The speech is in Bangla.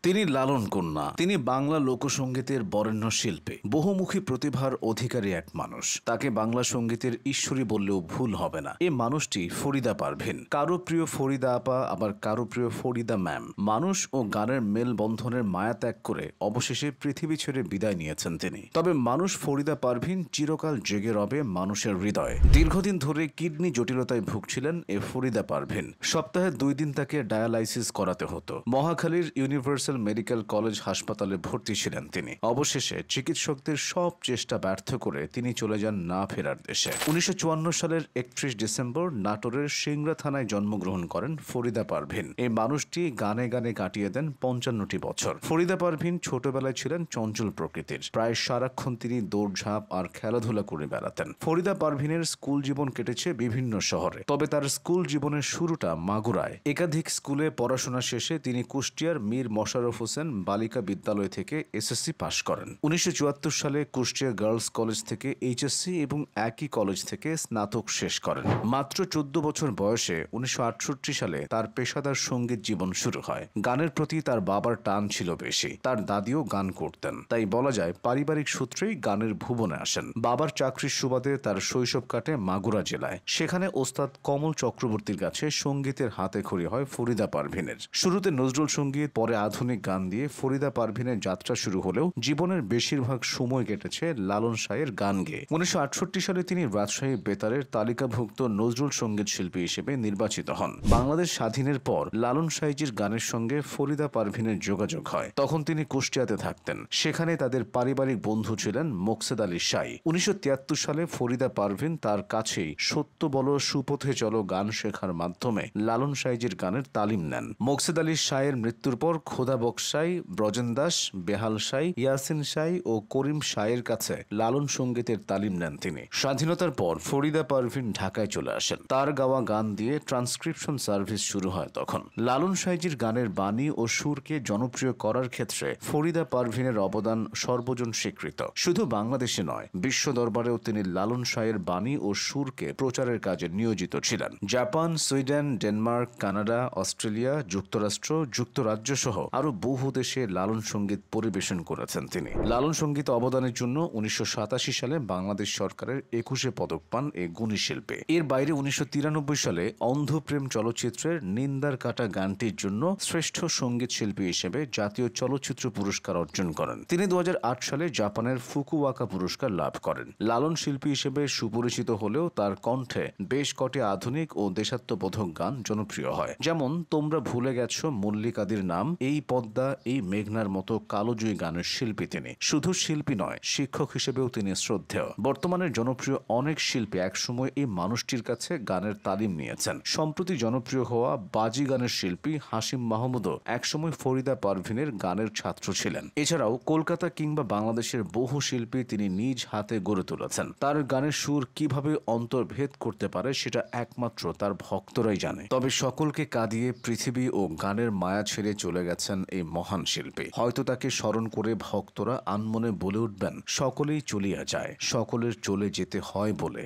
তিনি লালন কন্যা। তিনি বাংলা লোকসঙ্গীতের বরেণ্য শিল্পী, বহুমুখী প্রতিভার অধিকারী এক মানুষ। তাকে বাংলা সঙ্গীতের ঈশ্বরী বললেও ভুল হবে না। এই মানুষটি ফরিদা পারভীন। কারো প্রিয় ফরিদা আপা, আবার কারো প্রিয় ফরিদা ম্যাম। মানুষ ও গানের মেলবন্ধনের মায়া ত্যাগ করে অবশেষে পৃথিবী ছেড়ে বিদায় নিয়েছেন তিনি। তবে মানুষ ফরিদা পারভীন চিরকাল জেগে রবে মানুষের হৃদয়ে। দীর্ঘদিন ধরে কিডনি জটিলতায় ভুগছিলেন এ ফরিদা পারভীন। সপ্তাহে 2 দিন তাকে ডায়ালাইসিস করাতে হতো। মহাখালীর ইউনিভার্সাল মেডিকেল কলেজ হাসপাতালে ভর্তি ছিলেন তিনি। অবশেষে চিকিৎসকদের সব চেষ্টা ব্যর্থ করে তিনি চলে যান না ফেরার দেশে। 1954 সালের 31 ডিসেম্বর নাটোরের সিংড়া থানায় জন্মগ্রহণ করেন ফরিদা পারভীন। এই মানুষটি গানে গানে কাটিয়ে দেন 55টি বছর। ফরিদা পারভীন ছোটবেলায় ছিলেন চঞ্চল প্রকৃতির। প্রায় সারাক্ষণ তিনি দৌড়ঝাঁপ আর খেলাধুলা করে বেড়াতেন। ফরিদা পারভীনের স্কুল জীবন কেটেছে বিভিন্ন শহরে, তবে তার স্কুল জীবনের শুরুটা মাগুরায়। একাধিক স্কুলে পড়াশোনা শেষে তিনি কুষ্টিয়ার মীর মশাররফ হোসেন বালিকা বিদ্যালয় থেকে এসএসসি পাশ করেন। 1974 সালে কুষ্টিয়া গার্লস কলেজ থেকে এইচএসসি এবং একই কলেজ থেকে স্নাতক শেষ করেন। মাত্র 14 বছর বয়সে 1968 সালে তার পেশাদার সঙ্গীত জীবন শুরু হয়। গানের প্রতি তার বাবার টান ছিল বেশি। তার দাদিও গান করতেন, তাই বলা যায় পারিবারিক সূত্রেই গানের ভুবনে আসেন। বাবার চাকরির সুবাদে তার শৈশব কাটে মাগুরা জেলায়। সেখানে ওস্তাদ কমল চক্রবর্তীর কাছে সঙ্গীতের হাতে খড়ি হয় ফরিদা পারভীনের। শুরুতে নজরুল সঙ্গীত, পরে আধুনিক গান দিয়ে ফরিদা পারভীনের যাত্রা শুরু হলেও জীবনের বেশিরভাগ সময় কেটেছে লালন শাহের গান গেয়ে। 1968 সালে তিনি রাজশাহী বেতারের তালিকাভুক্ত নজরুল সঙ্গীত শিল্পী হিসেবে নির্বাচিত হন। বাংলাদেশ স্বাধীনের পর লালন সাইজির গানের সঙ্গে ফরিদা পারভীনের যোগাযোগ হয়। তখন তিনি কুষ্টিয়াতে থাকতেন। সেখানে তাদের পারিবারিক বন্ধু ছিলেন মোকসেদ আলী শাই। 1973 সালে ফরিদা পারভীন তার কাছেই সত্য বলো সুপথে চলো গান শেখার মাধ্যমে লালন সাইজির গানের তালিম নেন। মোকসেদ আলী শাহের মৃত্যুর পর খোদা বক্সাই, ব্রজেন দাস, বেহাল শাই, ইয়াসিন শাই ও করিম শাহের কাছে লালন সঙ্গীতের তালিম নেন তিনি। স্বাধীনতার পর ফরিদা পারভীন ঢাকায় চলে আসেন। তার গাওয়া গান দিয়ে ট্রান্সক্রিপশন সার্ভিস শুরু হয় তখন। লালন সাইজির গানের বাণী ও সুরকে জনপ্রিয় করার ক্ষেত্রে ফরিদা পারভীনের অবদান সর্বজন স্বীকৃত। শুধু বাংলাদেশে নয়, বিশ্ব দরবারেও তিনি লালন শাহের বাণী ও সুরকে প্রচারের কাজে নিয়োজিত ছিলেন। Japan, Sweden, Denmark, Canada, Australia, যুক্তরাষ্ট্র, যুক্তরাজ্য সহ আরো বহু দেশে লালন সঙ্গীত পরিবেশন করেছেন তিনি। লালন সঙ্গীত অবদানের জন্য 1987 সালে বাংলাদেশ সরকারের 21 পদক পান এই গুণী শিল্পী। এর বাইরে 1993 সালে অন্ধপ্রেম চলচ্চিত্রের নিন্দার কাটা গানটির জন্য শ্রেষ্ঠ সঙ্গীত শিল্পী হিসেবে জাতীয় চলচ্চিত্র পুরস্কার অর্জন করেন। তিনি 2008 সালে জাপানের ফুকুওয়াকা পুরস্কার লাভ করেন। লালন শিল্পী হিসেবে সুপরিচিত হলেও তার কণ্ঠে বেশ কটি আধুনিক ও দেশাত্মবোধক গান জনপ্রিয় হয়, যেমন তোমরা ভুলে গেছো মল্লিকাদির নাম, এই পদ্মা, এই মেঘনার মতো কালোজয়ী গানের শিল্পী তিনি। শুধু শিল্পী নয়, শিক্ষক হিসেবেও তিনি শ্রদ্ধেয়। বর্তমানের জনপ্রিয় অনেক শিল্পী একসময় এই মানুষটির কাছে গানের তালিম নিয়েছেন। সম্প্রতি জনপ্রিয় হওয়া বাজি গানের শিল্পী হাশিম মাহমুদও একসময় ফরিদা পারভীনের গানের ছাত্র ছিলেন। এছাড়াও কলকাতা কিংবা বাংলাদেশের বহু শিল্পী তিনি নিজ হাতে গড়ে তুলেছেন। তার গানের সুর কিভাবে অন্তর্ভেদ করতে পারে সেটা একমাত্র তার ভক্তরাই জানে। তবে সকলকে কাঁদিয়ে পৃথিবী ও গানের মায়া ছেড়ে চলে গেছেন এই মহান শিল্পী। হয়তো তাকে স্মরণ করে ভক্তরা আনমনে বলে উঠবেন, সকলেই চলিয়া যায়, সকলের চলে যেতে হয় বলে।